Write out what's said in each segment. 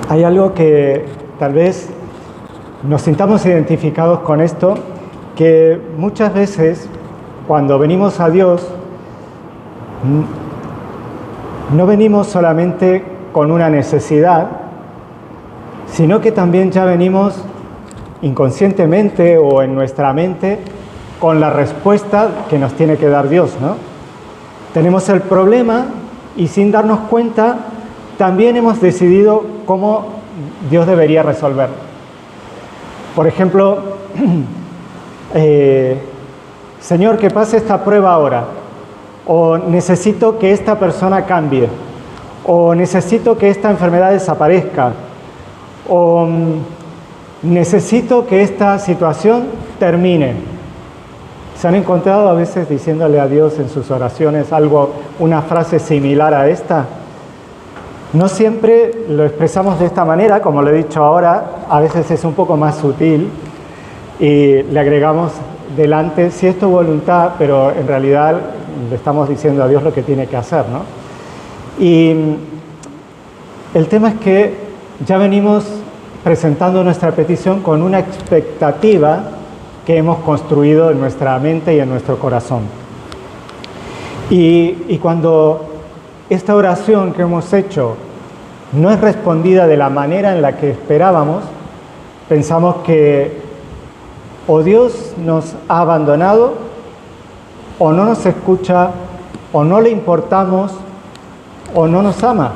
Hay algo que tal vez nos sintamos identificados con esto, que muchas veces cuando venimos a Dios no venimos solamente con una necesidad, sino que también ya venimos inconscientemente o en nuestra mente con la respuesta que nos tiene que dar Dios, ¿no? Tenemos el problema y sin darnos cuenta también hemos decidido cómo Dios debería resolver. Por ejemplo, Señor, que pase esta prueba ahora, o necesito que esta persona cambie, o necesito que esta enfermedad desaparezca, o necesito que esta situación termine. ¿Se han encontrado a veces diciéndole a Dios en sus oraciones una frase similar a esta? No siempre lo expresamos de esta manera, como lo he dicho ahora, a veces es un poco más sutil y le agregamos delante, si es tu voluntad, pero en realidad le estamos diciendo a Dios lo que tiene que hacer, ¿no? Y el tema es que ya venimos presentando nuestra petición con una expectativa que hemos construido en nuestra mente y en nuestro corazón. Y cuando esta oración que hemos hecho no es respondida de la manera en la que esperábamos, pensamos que o Dios nos ha abandonado, o no nos escucha, o no le importamos, o no nos ama,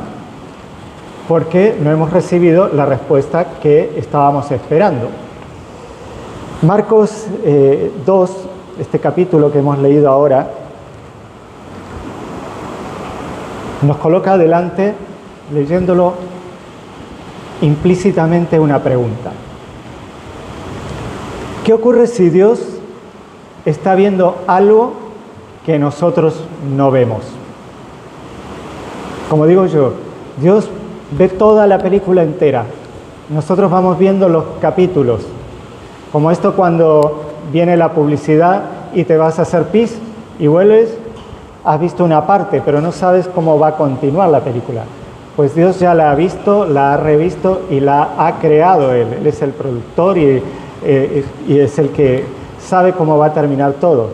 porque no hemos recibido la respuesta que estábamos esperando. Marcos 2, este capítulo que hemos leído ahora, nos coloca delante, leyéndolo implícitamente, una pregunta. ¿Qué ocurre si Dios está viendo algo que nosotros no vemos? Como digo yo, Dios ve toda la película entera. Nosotros vamos viendo los capítulos. Como esto cuando viene la publicidad y te vas a hacer pis y vuelves, has visto una parte, pero no sabes cómo va a continuar la película. Pues Dios ya la ha visto, la ha revisto y la ha creado Él. Él es el productor y es el que sabe cómo va a terminar todo.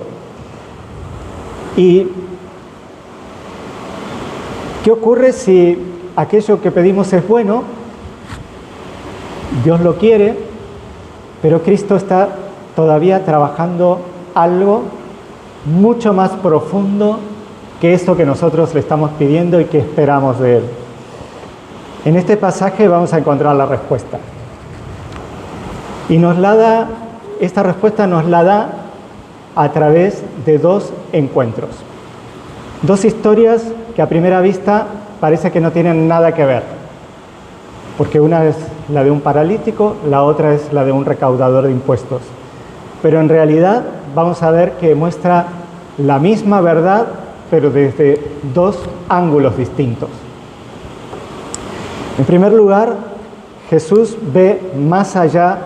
¿Y qué ocurre si aquello que pedimos es bueno? Dios lo quiere, pero Cristo está todavía trabajando algo mucho más profundo que esto que nosotros le estamos pidiendo y que esperamos de Él. En este pasaje vamos a encontrar la respuesta. Y esta respuesta nos la da a través de dos encuentros. Dos historias que a primera vista parece que no tienen nada que ver. Porque una es la de un paralítico, la otra es la de un recaudador de impuestos. Pero en realidad vamos a ver que muestra la misma verdad, pero desde dos ángulos distintos. En primer lugar, Jesús ve más allá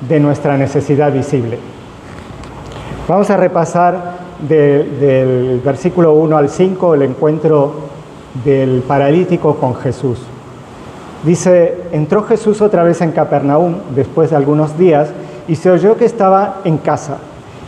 de nuestra necesidad visible. Vamos a repasar del versículo 1 al 5 el encuentro del paralítico con Jesús. Dice, entró Jesús otra vez en Capernaum después de algunos días y se oyó que estaba en casa.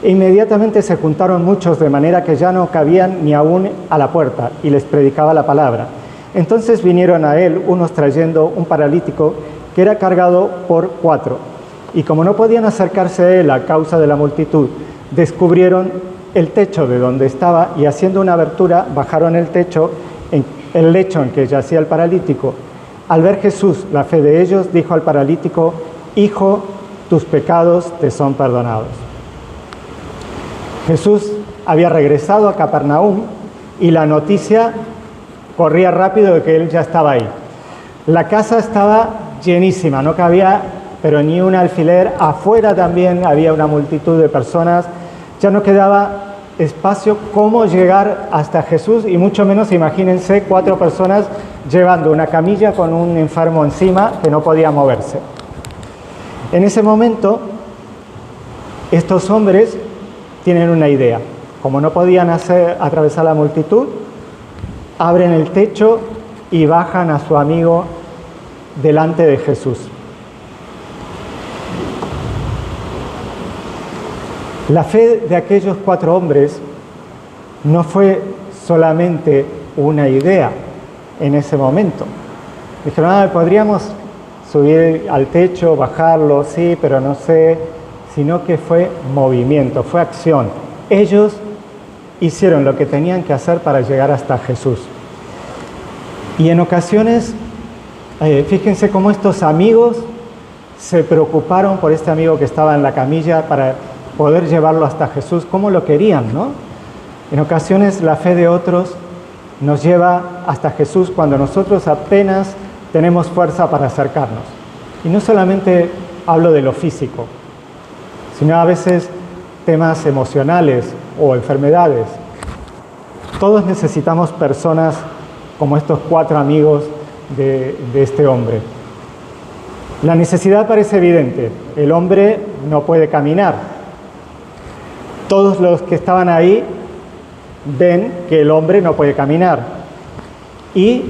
E inmediatamente se juntaron muchos de manera que ya no cabían ni aún a la puerta y les predicaba la palabra. Entonces vinieron a él unos trayendo un paralítico que era cargado por 4. Y como no podían acercarse a él a causa de la multitud, descubrieron el techo de donde estaba y haciendo una abertura bajaron el techo, el lecho en que yacía el paralítico. Al ver Jesús la fe de ellos, dijo al paralítico, hijo, tus pecados te son perdonados. Jesús había regresado a Capernaum y la noticia corría rápido de que él ya estaba ahí. La casa estaba llenísima, no cabía pero ni un alfiler. Afuera también había una multitud de personas. Ya no quedaba espacio cómo llegar hasta Jesús y mucho menos, imagínense, 4 personas llevando una camilla con un enfermo encima que no podía moverse. En ese momento, estos hombres tienen una idea. Como no podían atravesar la multitud, abren el techo y bajan a su amigo delante de Jesús. La fe de aquellos 4 hombres no fue solamente una idea en ese momento. Dijeron, podríamos subir al techo, bajarlo, sí, pero no sé, sino que fue movimiento, fue acción. Ellos hicieron lo que tenían que hacer para llegar hasta Jesús. Y en ocasiones, fíjense cómo estos amigos se preocuparon por este amigo que estaba en la camilla para poder llevarlo hasta Jesús, cómo lo querían, ¿no? En ocasiones la fe de otros nos lleva hasta Jesús cuando nosotros apenas tenemos fuerza para acercarnos. Y no solamente hablo de lo físico, sino a veces temas emocionales o enfermedades. Todos necesitamos personas como estos 4 amigos de este hombre. La necesidad parece evidente. El hombre no puede caminar. Todos los que estaban ahí ven que el hombre no puede caminar. Y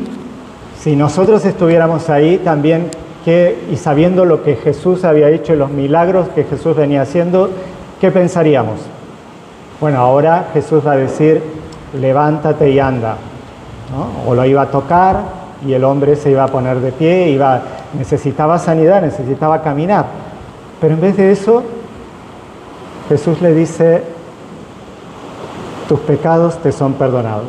si nosotros estuviéramos ahí también, y sabiendo lo que Jesús había hecho y los milagros que Jesús venía haciendo, ¿qué pensaríamos? Bueno, ahora Jesús va a decir, levántate y anda, ¿no? O lo iba a tocar y el hombre se iba a poner de pie, necesitaba sanidad, necesitaba caminar. Pero en vez de eso, Jesús le dice, tus pecados te son perdonados.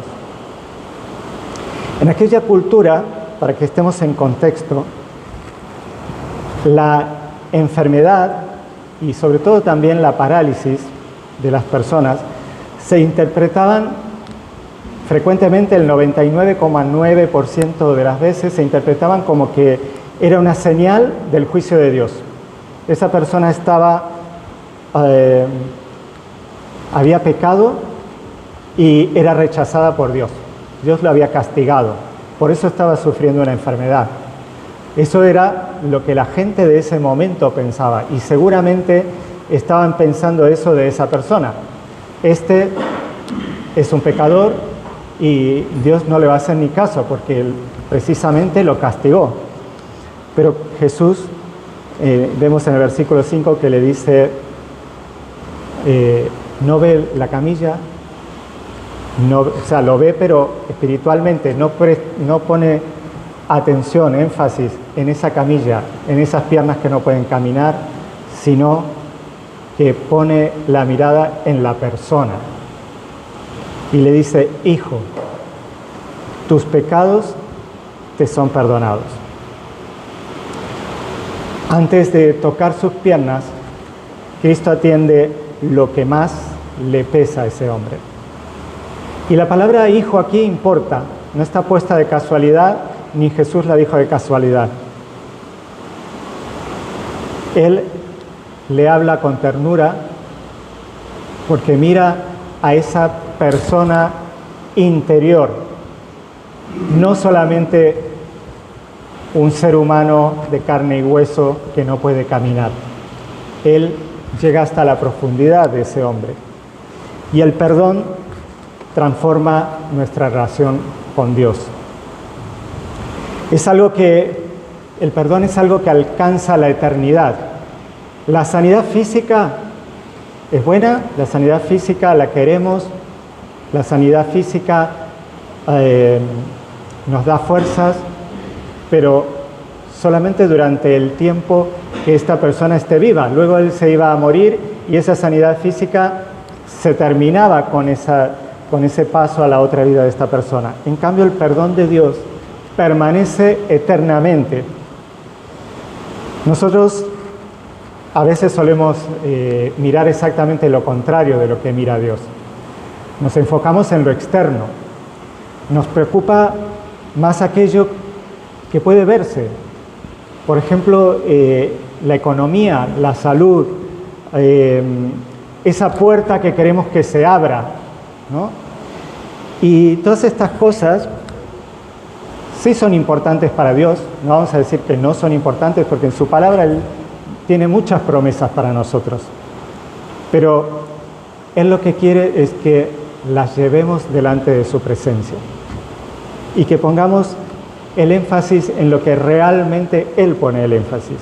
En aquella cultura, para que estemos en contexto, la enfermedad y sobre todo también la parálisis de las personas se interpretaban frecuentemente, el 99,9% de las veces se interpretaban como que era una señal del juicio de Dios. Esa persona había pecado y era rechazada por Dios. Dios lo había castigado, por eso estaba sufriendo una enfermedad. Eso era lo que la gente de ese momento pensaba, y seguramente estaban pensando eso de esa persona. Este es un pecador y Dios no le va a hacer ni caso porque él precisamente lo castigó. Pero Jesús, vemos en el versículo 5 que le dice, no ve la camilla, lo ve, pero espiritualmente no pone atención, énfasis en esa camilla, en esas piernas que no pueden caminar, sino que pone la mirada en la persona y le dice, hijo, tus pecados te son perdonados. Antes de tocar sus piernas, Cristo atiende lo que más le pesa a ese hombre. Y la palabra hijo aquí importa, no está puesta de casualidad, ni Jesús la dijo de casualidad. Él le habla con ternura porque mira a esa persona interior, no solamente un ser humano de carne y hueso que no puede caminar. Él llega hasta la profundidad de ese hombre. Y el perdón transforma nuestra relación con Dios. El perdón es algo que alcanza la eternidad. La sanidad física es buena, la sanidad física la queremos, la sanidad física nos da fuerzas, pero solamente durante el tiempo que esta persona esté viva. Luego él se iba a morir y esa sanidad física se terminaba con ese paso a la otra vida de esta persona. En cambio, el perdón de Dios permanece eternamente. Nosotros a veces solemos mirar exactamente lo contrario de lo que mira Dios. Nos enfocamos en lo externo. Nos preocupa más aquello que puede verse. Por ejemplo, la economía, la salud, esa puerta que queremos que se abra, ¿no? Y todas estas cosas sí son importantes para Dios. No vamos a decir que no son importantes porque en su palabra Él tiene muchas promesas para nosotros. Pero Él lo que quiere es que las llevemos delante de su presencia y que pongamos el énfasis en lo que realmente Él pone el énfasis.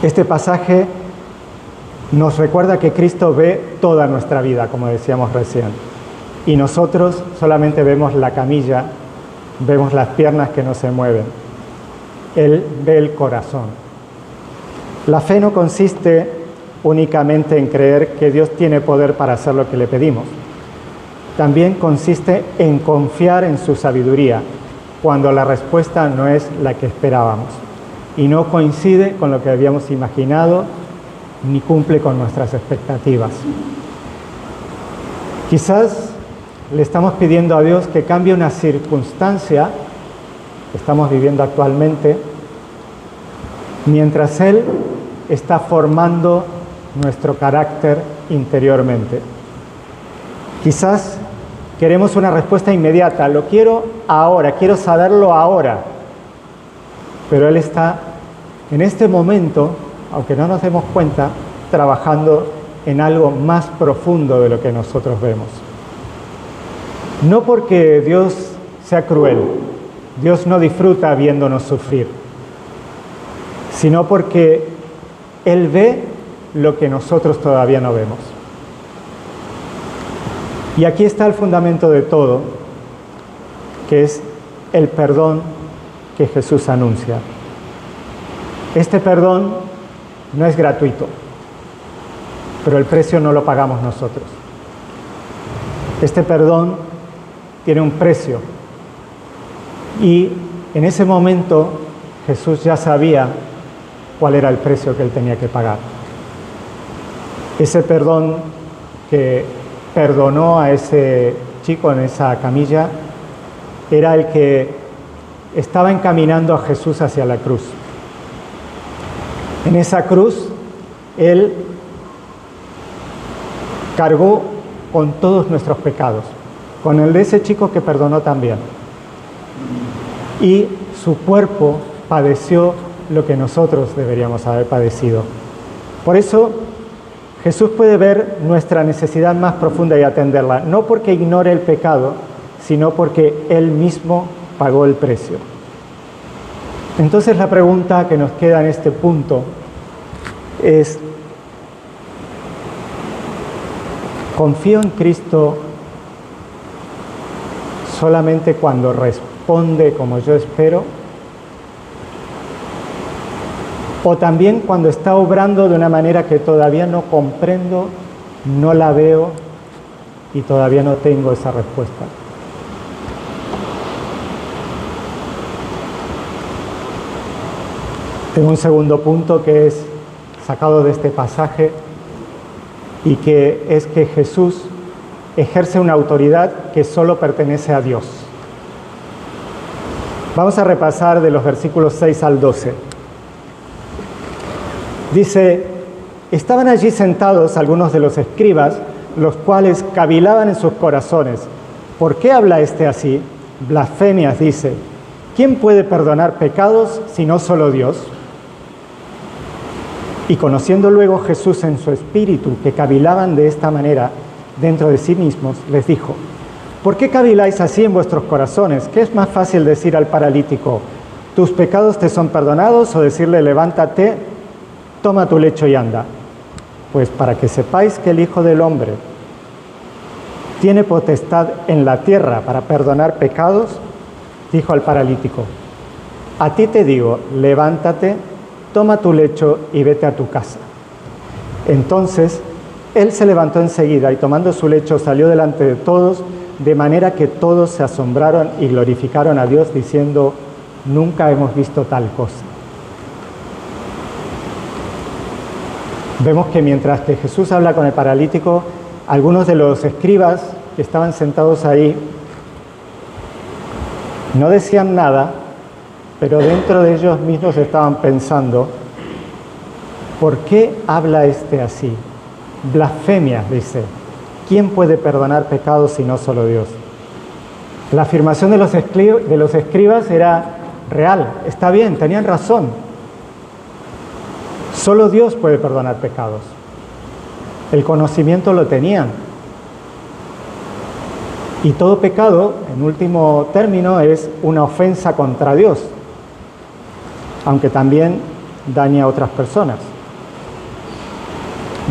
Este pasaje nos recuerda que Cristo ve toda nuestra vida, como decíamos recién, y nosotros solamente vemos la camilla, vemos las piernas que no se mueven. Él ve el corazón. La fe no consiste únicamente en creer que Dios tiene poder para hacer lo que le pedimos. También consiste en confiar en su sabiduría, cuando la respuesta no es la que esperábamos y no coincide con lo que habíamos imaginado ni cumple con nuestras expectativas. Quizás le estamos pidiendo a Dios que cambie una circunstancia que estamos viviendo actualmente, mientras Él está formando nuestro carácter interiormente. Quizás queremos una respuesta inmediata, lo quiero ahora, quiero saberlo ahora, pero Él está en este momento, aunque no nos demos cuenta, trabajando en algo más profundo de lo que nosotros vemos. No porque Dios sea cruel, Dios no disfruta viéndonos sufrir, sino porque Él ve lo que nosotros todavía no vemos. Y aquí está el fundamento de todo, que es el perdón que Jesús anuncia. Este perdón no es gratuito, pero el precio no lo pagamos nosotros. Este perdón tiene un precio y en ese momento Jesús ya sabía cuál era el precio que Él tenía que pagar. Ese perdón que perdonó a ese chico en esa camilla era el que estaba encaminando a Jesús hacia la cruz. En esa cruz, Él cargó con todos nuestros pecados, con el de ese chico que perdonó también. Y su cuerpo padeció lo que nosotros deberíamos haber padecido. Por eso, Jesús puede ver nuestra necesidad más profunda y atenderla, no porque ignore el pecado, sino porque Él mismo pagó el precio. Entonces la pregunta que nos queda en este punto es: ¿confío en Cristo solamente cuando responde como yo espero? ¿O también cuando está obrando de una manera que todavía no comprendo, no la veo y todavía no tengo esa respuesta? Tengo un segundo punto que es sacado de este pasaje y que es que Jesús ejerce una autoridad que solo pertenece a Dios. Vamos a repasar de los versículos 6 al 12. Dice: estaban allí sentados algunos de los escribas, los cuales cavilaban en sus corazones. ¿Por qué habla este así? Blasfemias, dice. ¿Quién puede perdonar pecados si no solo Dios? Y conociendo luego Jesús en su espíritu que cavilaban de esta manera dentro de sí mismos, les dijo: ¿por qué caviláis así en vuestros corazones? ¿Qué es más fácil decir al paralítico: tus pecados te son perdonados, o decirle: levántate, toma tu lecho y anda? Pues para que sepáis que el Hijo del Hombre tiene potestad en la tierra para perdonar pecados, dijo al paralítico: a ti te digo, levántate, toma tu lecho y vete a tu casa. Entonces él se levantó enseguida y tomando su lecho salió delante de todos, de manera que todos se asombraron y glorificaron a Dios diciendo: nunca hemos visto tal cosa. Vemos que mientras que Jesús habla con el paralítico, algunos de los escribas que estaban sentados ahí no decían nada, pero dentro de ellos mismos estaban pensando: ¿por qué habla este así? Blasfemias, dice. ¿Quién puede perdonar pecados si no solo Dios? La afirmación de los escribas era real, está bien, tenían razón. Solo Dios puede perdonar pecados. El conocimiento lo tenían. Y todo pecado, en último término, es una ofensa contra Dios, aunque también daña a otras personas.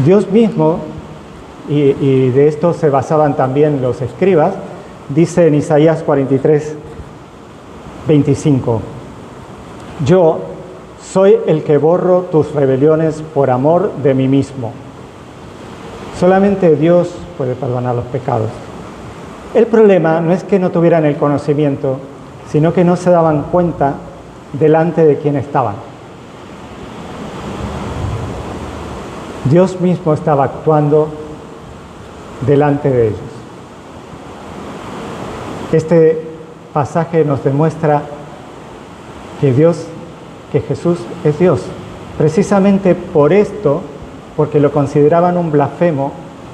Dios mismo, y de esto se basaban también los escribas, dice en Isaías 43, 25, yo soy el que borro tus rebeliones por amor de mí mismo. Solamente Dios puede perdonar los pecados. El problema no es que no tuvieran el conocimiento, sino que no se daban cuenta delante de quién estaban. Dios mismo estaba actuando delante de ellos. Este pasaje nos demuestra que Jesús es Dios. Precisamente por esto, porque lo consideraban un blasfemo,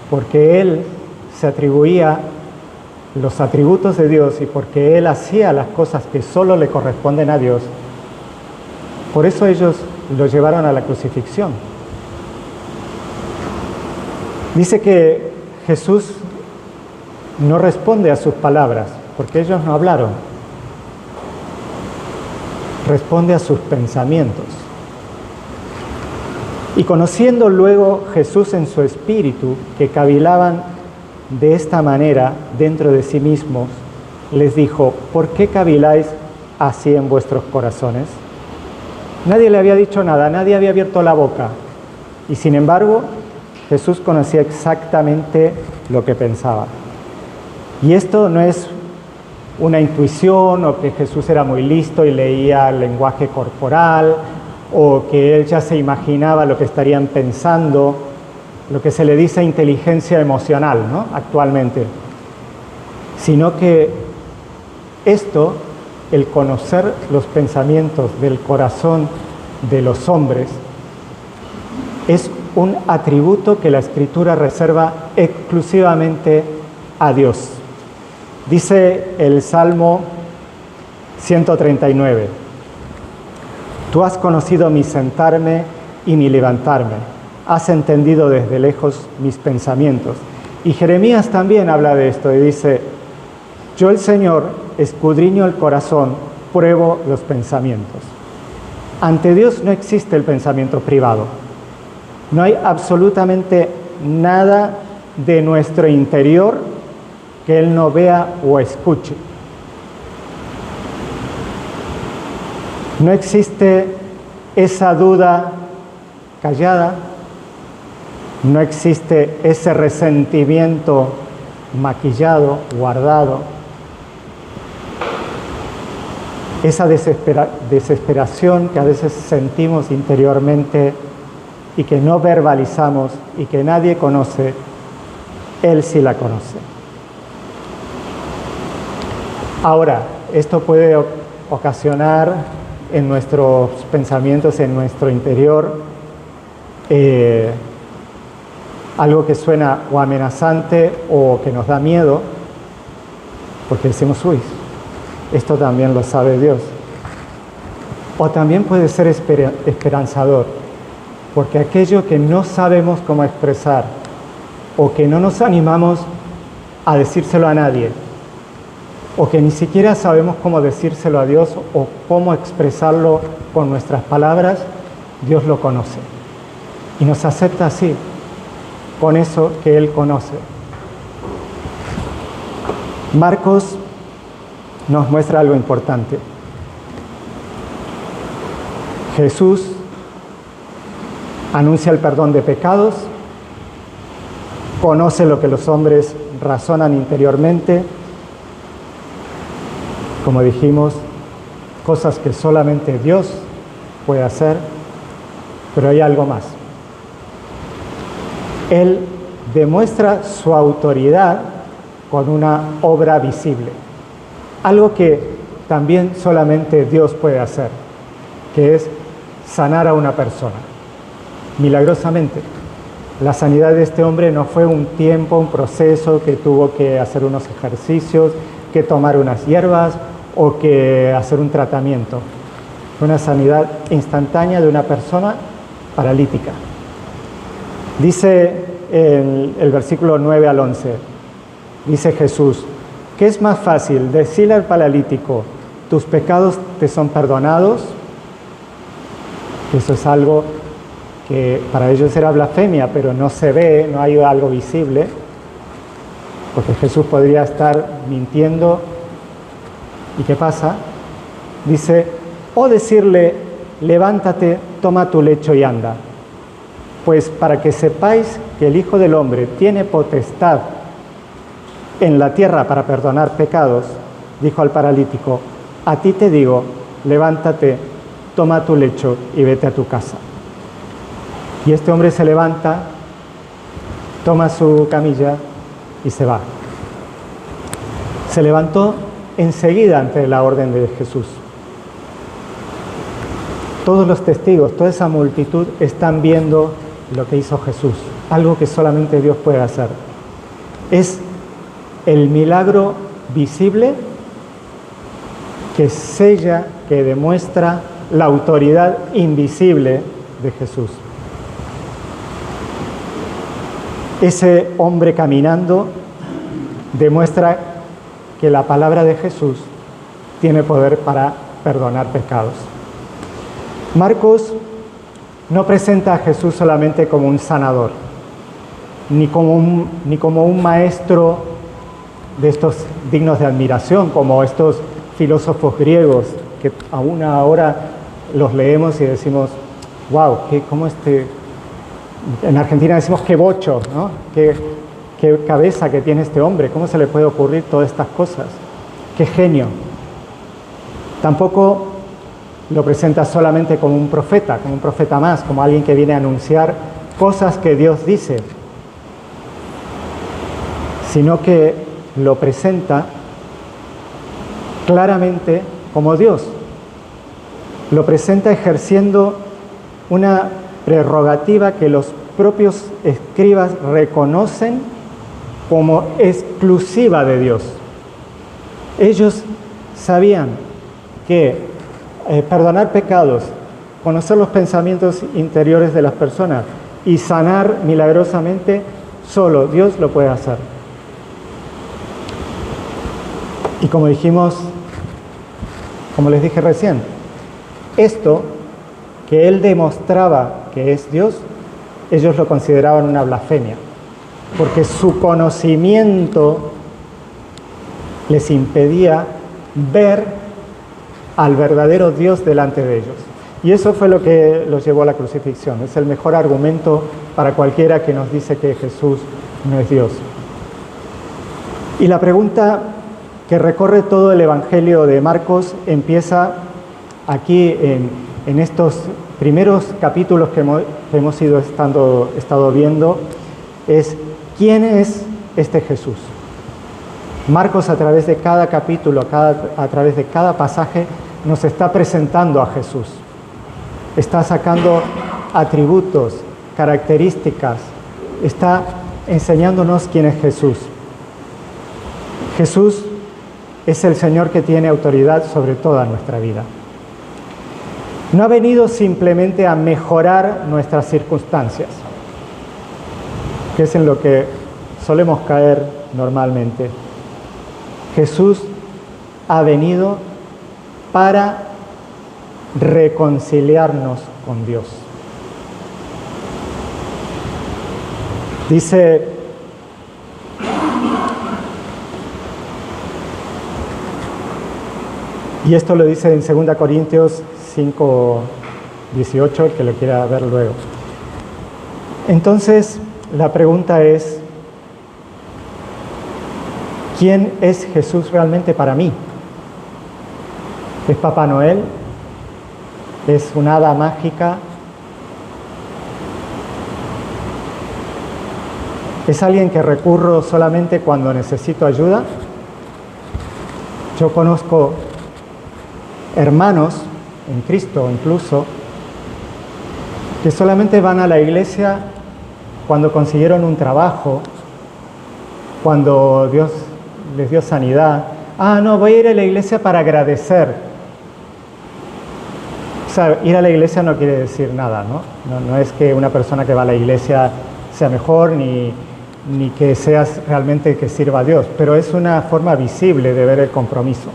porque Él se atribuía los atributos de Dios y porque Él hacía las cosas que solo le corresponden a Dios, por eso ellos lo llevaron a la crucifixión. Dice que Jesús no responde a sus palabras, porque ellos no hablaron. Responde a sus pensamientos. Y conociendo luego Jesús en su espíritu, que cavilaban de esta manera dentro de sí mismos, les dijo, ¿por qué caviláis así en vuestros corazones? Nadie le había dicho nada, nadie había abierto la boca. Y sin embargo, Jesús conocía exactamente lo que pensaba. Y esto no es una intuición o que Jesús era muy listo y leía el lenguaje corporal o que él ya se imaginaba lo que estarían pensando, lo que se le dice inteligencia emocional, ¿no? Actualmente. Sino que esto, el conocer los pensamientos del corazón de los hombres, es un atributo que la Escritura reserva exclusivamente a Dios. Dice el Salmo 139, tú has conocido mi sentarme y mi levantarme, has entendido desde lejos mis pensamientos. Y Jeremías también habla de esto y dice, yo el Señor escudriño el corazón, pruebo los pensamientos. Ante Dios no existe el pensamiento privado. No hay absolutamente nada de nuestro interior que Él no vea o escuche. No existe esa duda callada, no existe ese resentimiento maquillado, guardado, esa desesperación que a veces sentimos interiormente y que no verbalizamos y que nadie conoce, Él sí la conoce. Ahora, esto puede ocasionar en nuestros pensamientos, en nuestro interior, algo que suena o amenazante o que nos da miedo, porque decimos, uy, esto también lo sabe Dios. O también puede ser esperanzador, porque aquello que no sabemos cómo expresar o que no nos animamos a decírselo a nadie, o que ni siquiera sabemos cómo decírselo a Dios o cómo expresarlo con nuestras palabras, Dios lo conoce y nos acepta así, con eso que Él conoce. Marcos nos muestra algo importante. Jesús anuncia el perdón de pecados, conoce lo que los hombres razonan interiormente, como dijimos, cosas que solamente Dios puede hacer, pero hay algo más. Él demuestra su autoridad con una obra visible, algo que también solamente Dios puede hacer, que es sanar a una persona, milagrosamente. La sanidad de este hombre no fue un tiempo, un proceso que tuvo que hacer unos ejercicios, que tomar unas hierbas o que hacer un tratamiento. Fue una sanidad instantánea de una persona paralítica. Dice el versículo 9 al 11, dice Jesús, ¿qué es más fácil? Decirle al paralítico, tus pecados te son perdonados. Eso es algo que para ellos era blasfemia, pero no se ve, no hay algo visible, porque Jesús podría estar mintiendo. ¿Y qué pasa? Dice, o decirle, levántate, toma tu lecho y anda. Pues para que sepáis que el Hijo del Hombre tiene potestad en la tierra para perdonar pecados, dijo al paralítico, a ti te digo, levántate, toma tu lecho y vete a tu casa. Y este hombre se levanta, toma su camilla y se va. Se levantó enseguida ante la orden de Jesús. Todos los testigos, toda esa multitud están viendo lo que hizo Jesús, algo que solamente Dios puede hacer. Es el milagro visible que sella, que demuestra la autoridad invisible de Jesús. Ese hombre caminando demuestra que la palabra de Jesús tiene poder para perdonar pecados. Marcos no presenta a Jesús solamente como un sanador, ni como un maestro de estos dignos de admiración, como estos filósofos griegos que aún ahora los leemos y decimos, wow, en Argentina decimos qué bocho, ¿no? Qué cabeza que tiene este hombre, ¿cómo se le puede ocurrir todas estas cosas? Qué genio. Tampoco lo presenta solamente como un profeta más, como alguien que viene a anunciar cosas que Dios dice, sino que lo presenta claramente como Dios. Lo presenta ejerciendo una prerrogativa que los propios escribas reconocen como exclusiva de Dios. Ellos sabían que perdonar pecados, conocer los pensamientos interiores de las personas y sanar milagrosamente, solo Dios lo puede hacer. Y como dijimos, como les dije recién, esto que él demostraba que es Dios, ellos lo consideraban una blasfemia, porque su conocimiento les impedía ver al verdadero Dios delante de ellos. Y eso fue lo que los llevó a la crucifixión. Es el mejor argumento para cualquiera que nos dice que Jesús no es Dios. Y la pregunta que recorre todo el Evangelio de Marcos empieza aquí en estos primeros capítulos que hemos estado viendo, es ¿quién es este Jesús? Marcos, a través de cada capítulo, a través de cada pasaje, nos está presentando a Jesús. Está sacando atributos, características, está enseñándonos quién es Jesús. Jesús es el Señor que tiene autoridad sobre toda nuestra vida. No ha venido simplemente a mejorar nuestras circunstancias, que es en lo que solemos caer normalmente. Jesús ha venido para reconciliarnos con Dios. Dice, y esto lo dice en 2 Corintios 5:18, el que lo quiera ver luego. Entonces, la pregunta es, ¿quién es Jesús realmente para mí? ¿Es Papá Noel? ¿Es una hada mágica? ¿Es alguien que recurro solamente cuando necesito ayuda? Yo conozco hermanos en Cristo incluso que solamente van a la iglesia cuando consiguieron un trabajo, cuando Dios les dio sanidad. Ah, no, voy a ir a la iglesia para agradecer. O sea, ir a la iglesia no quiere decir nada, ¿no? No es que una persona que va a la iglesia sea mejor ni ni que seas realmente que sirva a Dios, pero es una forma visible de ver el compromiso.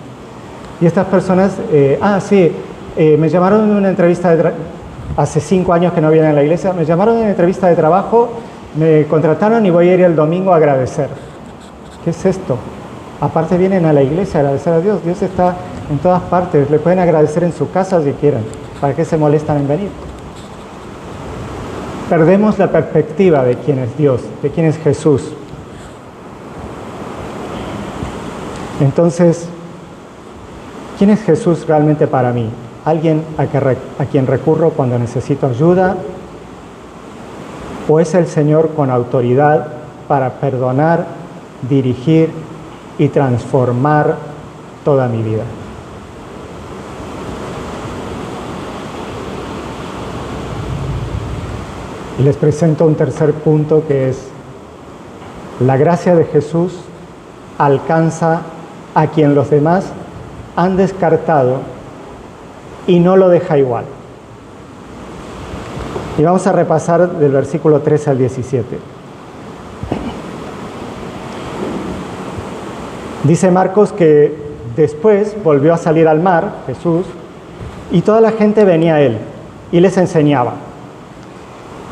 Y estas personas, me llamaron en una entrevista hace 5 años que no vienen a la iglesia, me llamaron en una entrevista de trabajo, me contrataron y voy a ir el domingo a agradecer. ¿Qué es esto? Aparte vienen a la iglesia a agradecer a Dios. Dios está en todas partes. Le pueden agradecer en su casa si quieren. ¿Para qué se molestan en venir? Perdemos la perspectiva de quién es Dios, de quién es Jesús. Entonces, ¿quién es Jesús realmente para mí? ¿Alguien a quien recurro cuando necesito ayuda? ¿O es el Señor con autoridad para perdonar, dirigir y transformar toda mi vida? Y les presento un tercer punto, que es: la gracia de Jesús alcanza a quien los demás han descartado y no lo deja igual. Y vamos a repasar del versículo 13 al 17. Dice Marcos que después volvió a salir al mar, Jesús, y toda la gente venía a él y les enseñaba.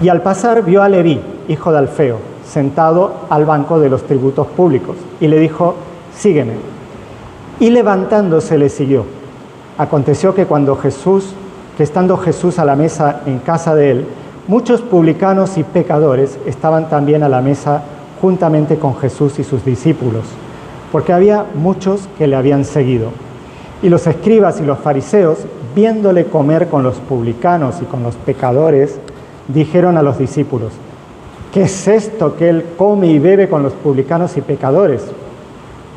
Y al pasar vio a Leví, hijo de Alfeo, sentado al banco de los tributos públicos, y le dijo: sígueme. Y levantándose le siguió. Aconteció que estando Jesús a la mesa en casa de él, muchos publicanos y pecadores estaban también a la mesa juntamente con Jesús y sus discípulos, porque había muchos que le habían seguido. Y los escribas y los fariseos, viéndole comer con los publicanos y con los pecadores, dijeron a los discípulos: ¿qué es esto que él come y bebe con los publicanos y pecadores?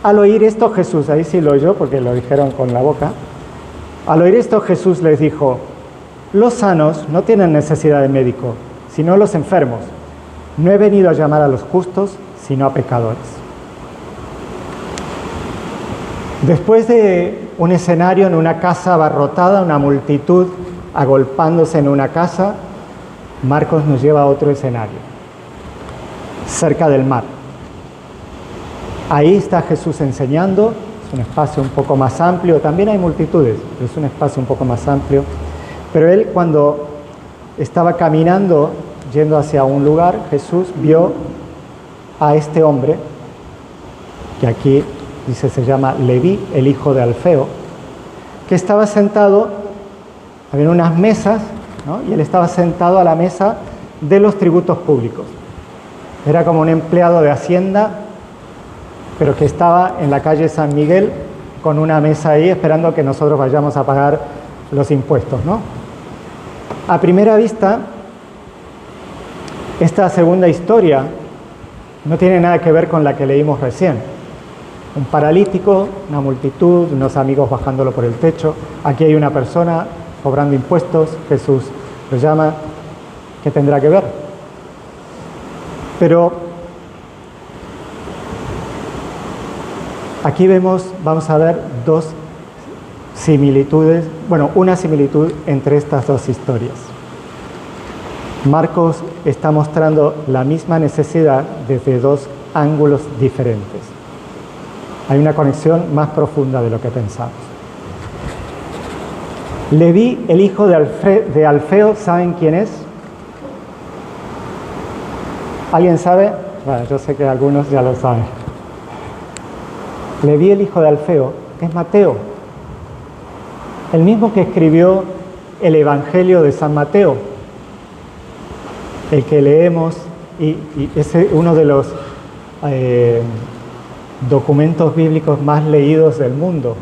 Al oír esto Jesús, ahí sí lo oyó porque lo dijeron con la boca, al oír esto Jesús les dijo: los sanos no tienen necesidad de médico, sino los enfermos. No he venido a llamar a los justos, sino a pecadores. Después de un escenario en una casa abarrotada, una multitud agolpándose en una casa, Marcos nos lleva a otro escenario, cerca del mar. Ahí está Jesús enseñando, es un espacio un poco más amplio, también hay multitudes, pero es un espacio un poco más amplio. Pero él, cuando estaba caminando, yendo hacia un lugar, Jesús vio a este hombre, que aquí dice se llama Leví, el hijo de Alfeo, que estaba sentado, había unas mesas, ¿no? Y él estaba sentado a la mesa de los tributos públicos. Era como un empleado de Hacienda, pero que estaba en la calle San Miguel con una mesa ahí esperando que nosotros vayamos a pagar los impuestos, ¿no? A primera vista, esta segunda historia no tiene nada que ver con la que leímos recién. Un paralítico, una multitud, unos amigos bajándolo por el techo. Aquí hay una persona cobrando impuestos, Jesús lo llama. ¿Qué tendrá que ver? Pero aquí vamos a ver dos similitudes, una similitud entre estas dos historias. Marcos está mostrando la misma necesidad desde dos ángulos diferentes. Hay una conexión más profunda de lo que pensamos. Leví, el hijo de Alfeo, ¿saben quién es? ¿Alguien sabe? Bueno, yo sé que algunos ya lo saben. Leví, el hijo de Alfeo, es Mateo, el mismo que escribió el Evangelio de San Mateo, el que leemos, y es uno de los documentos bíblicos más leídos del mundo.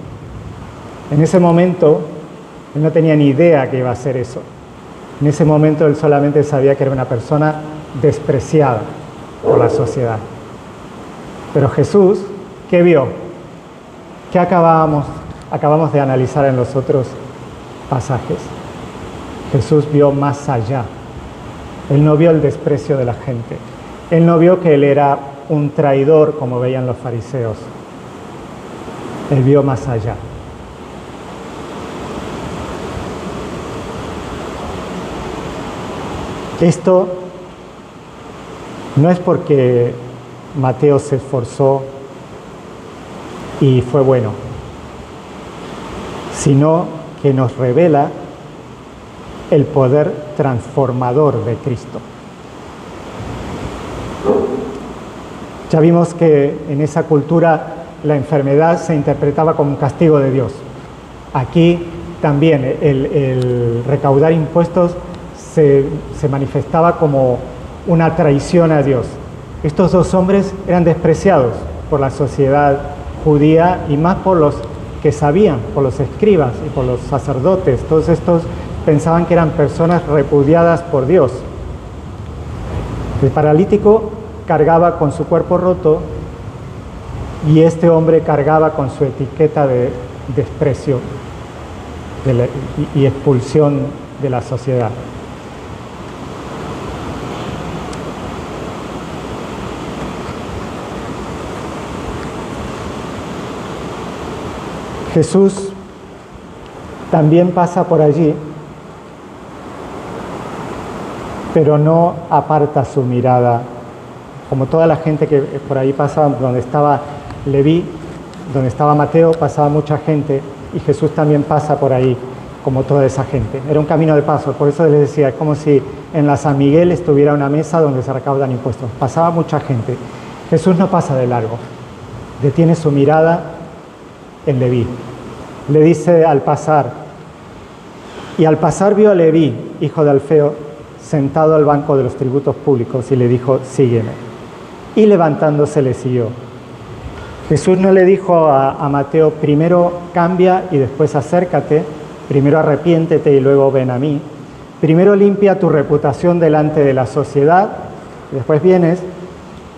En ese momento, él no tenía ni idea que iba a ser eso. En ese momento, él solamente sabía que era una persona despreciada por la sociedad. Pero Jesús, ¿qué vio? ¿Qué acabamos de analizar en los otros pasajes? Jesús vio más allá. Él no vio el desprecio de la gente. Él no vio que él era un traidor como veían los fariseos. Él vio más allá. Esto no es porque Mateo se esforzó y fue bueno, sino que nos revela el poder transformador de Cristo. Ya vimos que en esa cultura la enfermedad se interpretaba como un castigo de Dios. Aquí también el recaudar impuestos se manifestaba como una traición a Dios. Estos dos hombres eran despreciados por la sociedad judía y más por los que sabían, por los escribas y por los sacerdotes. Todos estos pensaban que eran personas repudiadas por Dios. El paralítico cargaba con su cuerpo roto y este hombre cargaba con su etiqueta de desprecio y expulsión de la sociedad. Jesús también pasa por allí, pero no aparta su mirada, como toda la gente que por ahí pasaba, donde estaba Leví, donde estaba Mateo, pasaba mucha gente, y Jesús también pasa por ahí, como toda esa gente. Era un camino de paso, por eso les decía, es como si en la San Miguel estuviera una mesa donde se recaudan impuestos. Pasaba mucha gente. Jesús no pasa de largo, detiene su mirada en Leví. Le dice al pasar, y al pasar vio a Leví, hijo de Alfeo, sentado al banco de los tributos públicos, y le dijo, sígueme. Y levantándose le siguió. Jesús no le dijo a Mateo, primero cambia y después acércate, primero arrepiéntete y luego ven a mí. Primero limpia tu reputación delante de la sociedad, y después vienes.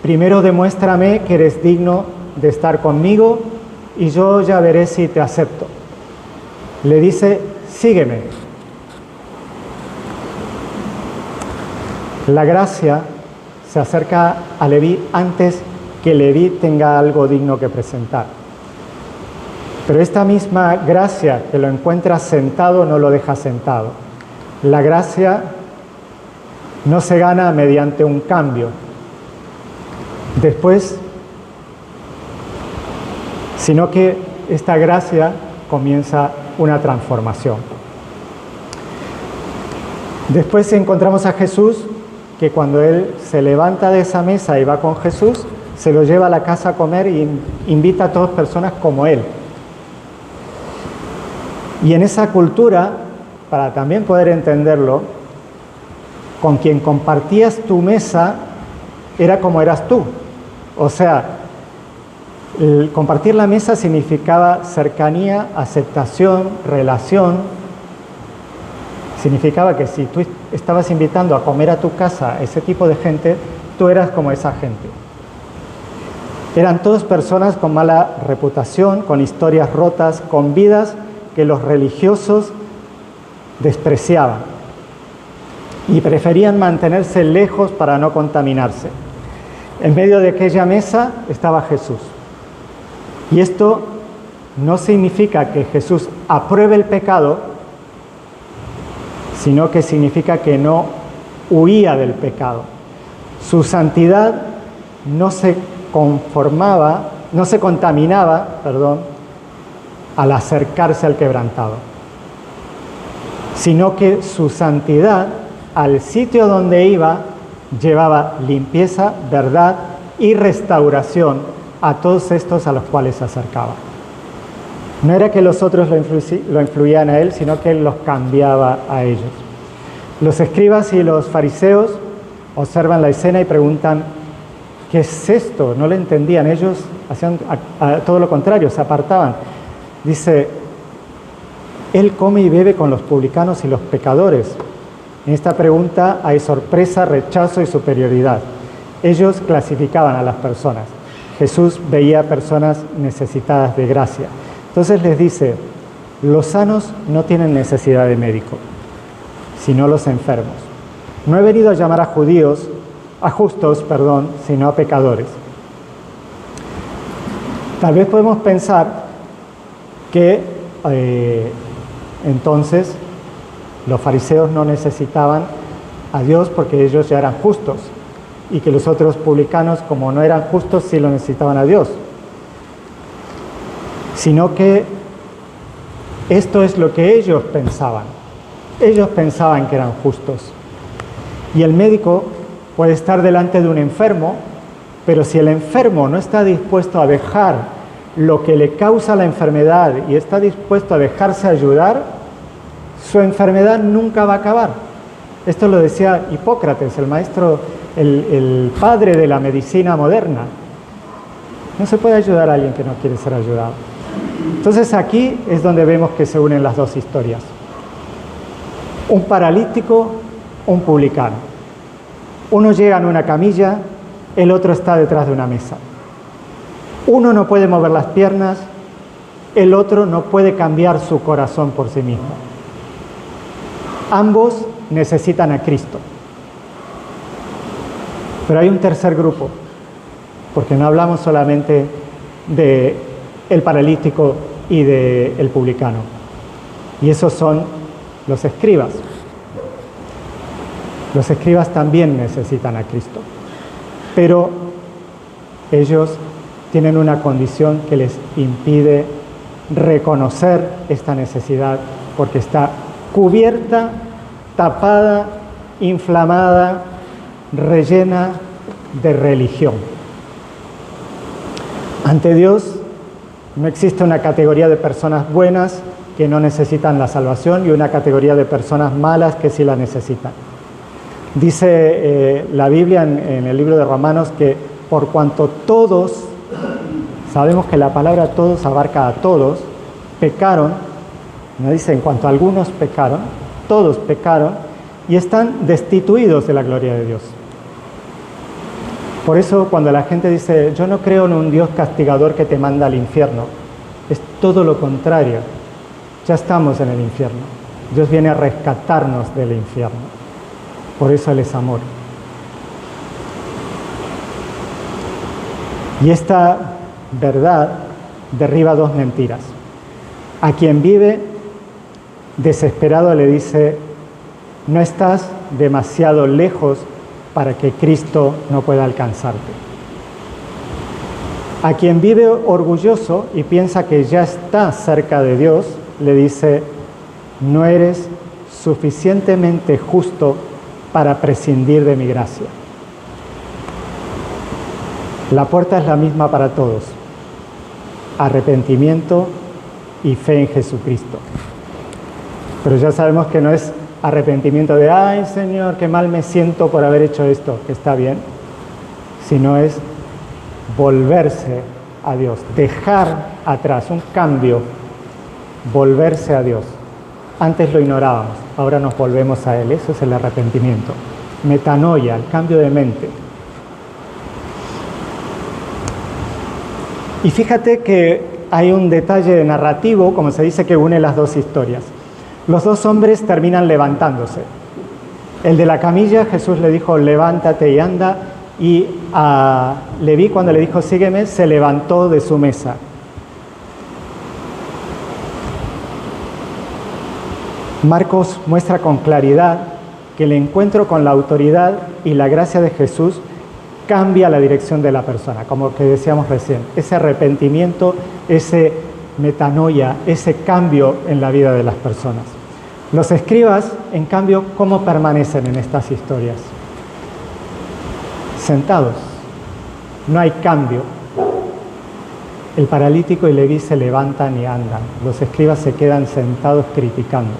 Primero demuéstrame que eres digno de estar conmigo y yo ya veré si te acepto. Le dice, sígueme. La gracia se acerca a Leví antes que Leví tenga algo digno que presentar. Pero esta misma gracia que lo encuentra sentado no lo deja sentado. La gracia no se gana mediante un cambio. Después, sino que esta gracia comienza una transformación. Después encontramos a Jesús, que cuando él se levanta de esa mesa y va con Jesús, se lo lleva a la casa a comer y invita a todas personas como él. Y en esa cultura, para también poder entenderlo, con quien compartías tu mesa era como eras tú. O sea, compartir la mesa significaba cercanía, aceptación, relación. Significaba que si tú estabas invitando a comer a tu casa a ese tipo de gente, tú eras como esa gente. Eran todas personas con mala reputación, con historias rotas, con vidas que los religiosos despreciaban y preferían mantenerse lejos para no contaminarse. En medio de aquella mesa estaba Jesús. Y esto no significa que Jesús apruebe el pecado, sino que significa que no huía del pecado. Su santidad no se contaminaba, al acercarse al quebrantado, sino que su santidad al sitio donde iba llevaba limpieza, verdad y restauración a todos estos a los cuales se acercaba. No era que los otros lo influían a él, sino que él los cambiaba a ellos. Los escribas y los fariseos observan la escena y preguntan, ¿qué es esto? No lo entendían. Ellos hacían todo lo contrario, se apartaban. Dice, él come y bebe con los publicanos y los pecadores. En esta pregunta hay sorpresa, rechazo y superioridad. Ellos clasificaban a las personas. Jesús veía personas necesitadas de gracia. Entonces les dice, los sanos no tienen necesidad de médico, sino los enfermos. No he venido a llamar a justos, sino a pecadores. Tal vez podemos pensar que entonces los fariseos no necesitaban a Dios porque ellos ya eran justos. y que los otros publicanos, como no eran justos, sí lo necesitaban a Dios. Sino que esto es lo que ellos pensaban. Ellos pensaban que eran justos. Y el médico puede estar delante de un enfermo, pero si el enfermo no está dispuesto a dejar lo que le causa la enfermedad y está dispuesto a dejarse ayudar, su enfermedad nunca va a acabar. Esto lo decía Hipócrates, el maestro, el padre de la medicina moderna. No se puede ayudar a alguien que no quiere ser ayudado. Entonces aquí es donde vemos que se unen las dos historias. Un paralítico, un publicano. Uno llega en una camilla, el otro está detrás de una mesa. Uno no puede mover las piernas, el otro no puede cambiar su corazón por sí mismo. Ambos necesitan a Cristo. Pero hay un tercer grupo, porque no hablamos solamente del paralítico y del publicano. Y esos son los escribas. Los escribas también necesitan a Cristo. Pero ellos tienen una condición que les impide reconocer esta necesidad, porque está cubierta, tapada, inflamada, rellena de religión. Ante Dios no existe una categoría de personas buenas que no necesitan la salvación y una categoría de personas malas que sí la necesitan. Dice la Biblia en el libro de Romanos que por cuanto todos, sabemos que la palabra todos abarca a todos, pecaron, no dice en cuanto algunos pecaron, todos pecaron y están destituidos de la gloria de Dios. Por eso cuando la gente dice, yo no creo en un Dios castigador que te manda al infierno, es todo lo contrario. Ya estamos en el infierno. Dios viene a rescatarnos del infierno. Por eso Él es amor. Y esta verdad derriba dos mentiras. A quien vive desesperado le dice, no estás demasiado lejos para que Cristo no pueda alcanzarte. A quien vive orgulloso y piensa que ya está cerca de Dios, le dice, no eres suficientemente justo para prescindir de mi gracia. La puerta es la misma para todos, arrepentimiento y fe en Jesucristo. Pero ya sabemos que no es arrepentimiento de, ay Señor, qué mal me siento por haber hecho esto, que está bien, sino es volverse a Dios, dejar atrás, un cambio, volverse a Dios. Antes lo ignorábamos, ahora nos volvemos a Él, eso es el arrepentimiento. Metanoia, el cambio de mente. Y fíjate que hay un detalle narrativo, como se dice, que une las dos historias. Los dos hombres terminan levantándose. El de la camilla, Jesús le dijo, levántate y anda, y a Leví, cuando le dijo, sígueme, se levantó de su mesa. Marcos muestra con claridad que el encuentro con la autoridad y la gracia de Jesús cambia la dirección de la persona, como que decíamos recién, ese arrepentimiento, ese metanoia, ese cambio en la vida de las personas. Los escribas, en cambio, ¿cómo permanecen en estas historias? Sentados, no hay cambio. El paralítico y Leví se levantan y andan, los escribas se quedan sentados criticando.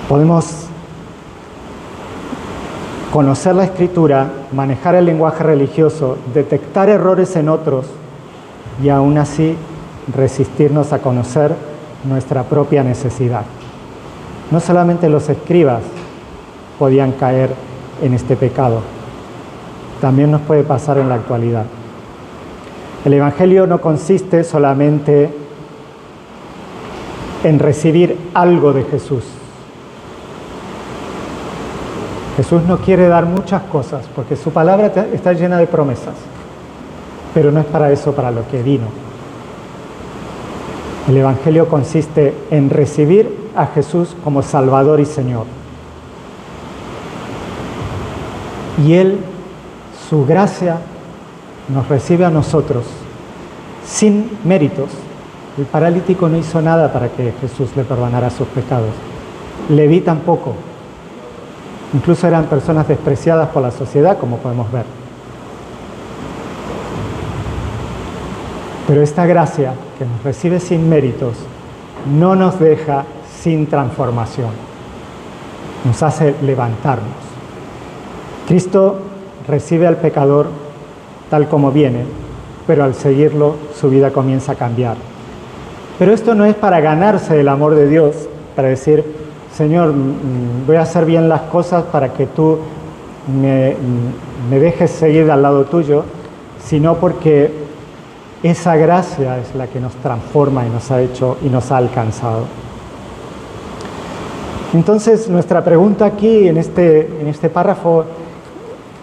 Podemos conocer la Escritura, manejar el lenguaje religioso, detectar errores en otros y aún así resistirnos a conocer nuestra propia necesidad. No solamente los escribas podían caer en este pecado, también nos puede pasar en la actualidad. El Evangelio no consiste solamente en recibir algo de Jesús. Jesús no quiere dar muchas cosas porque su palabra está llena de promesas, pero no es para eso para lo que vino. El Evangelio consiste en recibir a Jesús como Salvador y Señor. Y Él, su gracia, nos recibe a nosotros sin méritos. El paralítico no hizo nada para que Jesús le perdonara sus pecados. Leví tampoco. Incluso eran personas despreciadas por la sociedad, como podemos ver. Pero esta gracia que nos recibe sin méritos no nos deja sin transformación. Nos hace levantarnos. Cristo recibe al pecador tal como viene, pero al seguirlo su vida comienza a cambiar. Pero esto no es para ganarse el amor de Dios, para decir, Señor, voy a hacer bien las cosas para que tú me dejes seguir al lado tuyo, sino porque esa gracia es la que nos transforma y nos ha hecho y nos ha alcanzado. Entonces, nuestra pregunta aquí en este párrafo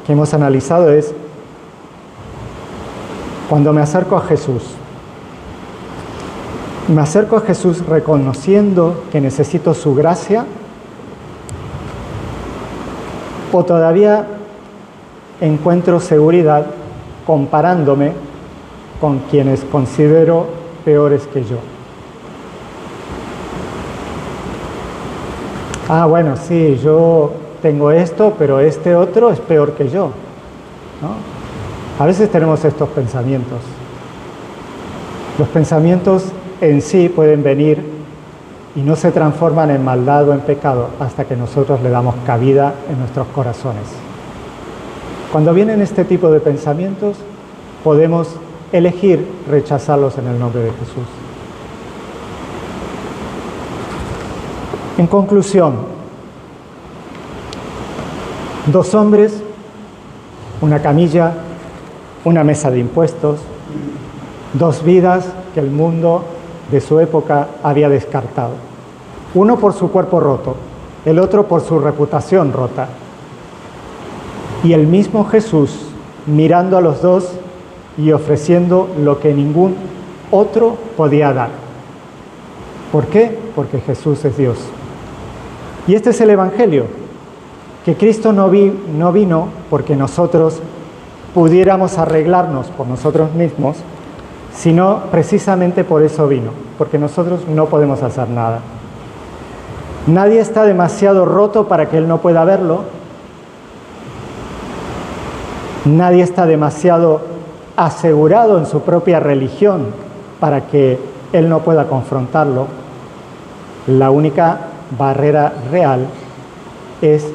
que hemos analizado es, cuando me acerco a Jesús, ¿me acerco a Jesús reconociendo que necesito su gracia? ¿O todavía encuentro seguridad comparándome con quienes considero peores que yo? Ah, bueno, sí, yo tengo esto, pero este otro es peor que yo, ¿no? A veces tenemos estos pensamientos. Los pensamientos en sí pueden venir y no se transforman en maldad o en pecado hasta que nosotros le damos cabida en nuestros corazones. Cuando vienen este tipo de pensamientos, podemos elegir rechazarlos en el nombre de Jesús. En conclusión, 2 hombres, una camilla, una mesa de impuestos, 2 vidas que el mundo de su época había descartado. Uno por su cuerpo roto, el otro por su reputación rota. Y el mismo Jesús mirando a los 2 y ofreciendo lo que ningún otro podía dar. ¿Por qué? Porque Jesús es Dios. Y este es el Evangelio, que Cristo no vino porque nosotros pudiéramos arreglarnos por nosotros mismos, sino precisamente por eso vino, porque nosotros no podemos hacer nada. Nadie está demasiado roto para que Él no pueda verlo. Nadie está demasiado asegurado en su propia religión para que Él no pueda confrontarlo. La única barrera real es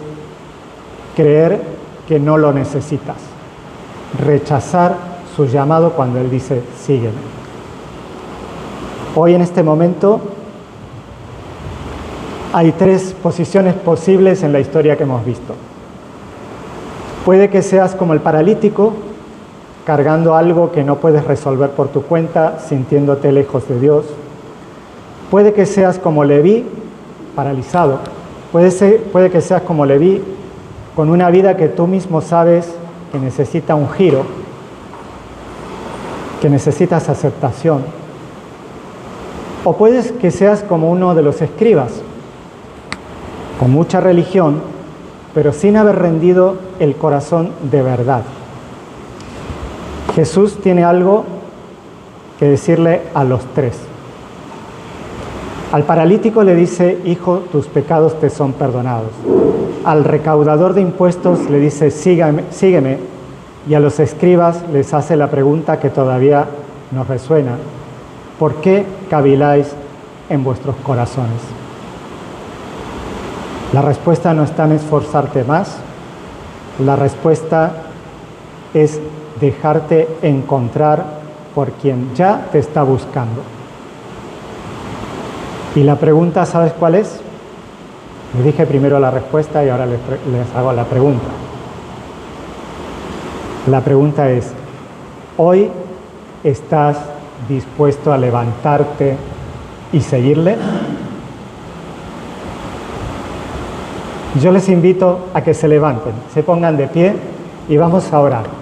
creer que no lo necesitas. Rechazar su llamado cuando Él dice, sígueme. Hoy en este momento hay 3 posiciones posibles en la historia que hemos visto. Puede que seas como el paralítico, cargando algo que no puedes resolver por tu cuenta, sintiéndote lejos de Dios. Puede que seas como Leví, paralizado. Puede que seas como Leví, con una vida que tú mismo sabes que necesita un giro, que necesitas aceptación. O puedes que seas como uno de los escribas, con mucha religión, pero sin haber rendido el corazón de verdad. Jesús tiene algo que decirle a los 3. Al paralítico le dice, hijo, tus pecados te son perdonados. Al recaudador de impuestos le dice, sígueme. Y a los escribas les hace la pregunta que todavía nos resuena. ¿Por qué caviláis en vuestros corazones? La respuesta no está en esforzarte más. La respuesta es dejarte encontrar por quien ya te está buscando. Y la pregunta, ¿sabes cuál es? Les dije primero la respuesta y ahora les hago la pregunta. La pregunta es, ¿hoy estás dispuesto a levantarte y seguirle? Yo les invito a que se levanten, se pongan de pie y vamos a orar.